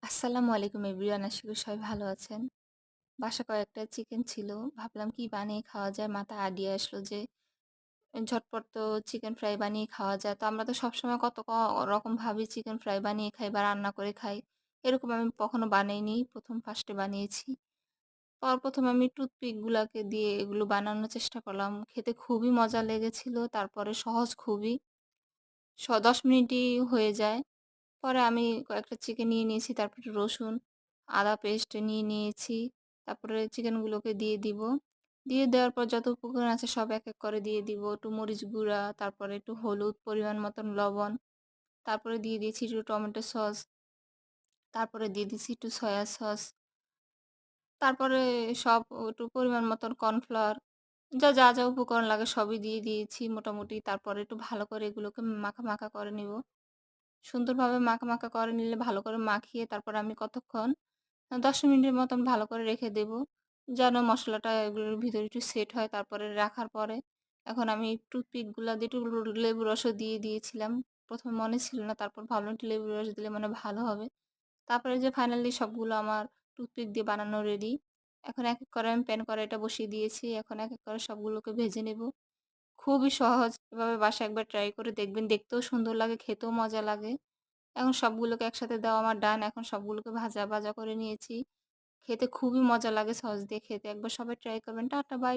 আসসালামু আলাইকুম এভরিওয়ান। আশা করি সবাই ভালো আছেন। বাসায় কয়েকটা চিকেন ছিল। ভাবলাম কি বানিয়ে খাওয়া যায়? মাথায় আইডিয়া আসলো যে ঝটপট তো চিকেন ফ্রাই বানিয়ে খাওয়া যায়। তো আমরা তো সবসময় কত রকমভাবে চিকেন ফ্রাই বানিয়ে খাই বা রান্না করে খাই। এরকম আমি কখনো বানাইনি। ১ম বানিয়েছি। ১ম আমি টুথপিক গুলাকে দিয়ে এগুলো বানানোর চেষ্টা করলাম। খেতে খুবই মজা লেগেছিল। তারপরে সহজ খুবই। ১০ মিনিটই হয়ে যায়। পরে আমি কয়েকটা চিকেন নিয়ে নিয়েছি। তারপরে রসুন, আদা পেস্ট নিয়ে নিয়েছি। তারপরে চিকেনগুলোকে দিয়ে দিব। দিয়ে দেওয়ার পর যত উপকরণ আছে সব এক, এক করে দিয়ে দিব। একটু মরিচ গুঁড়া, তারপরে একটু হলুদ, পরিমাণ মতন লবণ। তারপরে দিয়ে দিয়েছি একটু টমেটো সস। তারপরে দিয়ে দিছি একটু সয়া সস। তারপরে সব একটু পরিমাণ মতন কর্নফ্লাওয়ার যা উপকরণ লাগে সবই দিয়ে দিয়েছি মোটামুটি। তারপরে একটু ভালো করে এগুলোকে মাখা করে নিব। সুন্দরভাবে মাখা করে নিলে ভালো করে মাখিয়ে তারপর আমি কতক্ষণ ১০ মিনিটের মতন ভালো করে রেখে দেব। যেন মসলাটা এগুলোর ভিতরে একটু সেট হয়। তারপরে রাখার পরে এখন আমি টুথপিক গুলা দিয়ে একটু লেবুর রসও দিয়ে দিয়েছিলাম। ১ম এ মনে ছিল না। তারপর ভাবলাম একটু লেবুর রস দিলে মনে হয় ভালো হবে। তারপরে যে ফাইনালি সবগুলো আমার টুথপিক দিয়ে বানানো রেডি। এখন এক, এক করে আমি প্যান কড়াইটা বসিয়ে দিয়েছি। এখন এক, এক করে সবগুলোকে ভেজে নেব। খুবই সহজ। এভাবে বাসায় একবার ট্রাই করে দেখবেন। দেখতেও সুন্দর লাগে, খেতেও মজা লাগে। এখন সবগুলোকে একসাথে দেওয়া আমার ডান। এখন সবগুলোকে ভাজা করে নিয়েছি। খেতে খুবই মজা লাগে সস দিয়ে খেতে। একবার সবাই ট্রাই করবেন। Tata bye, by.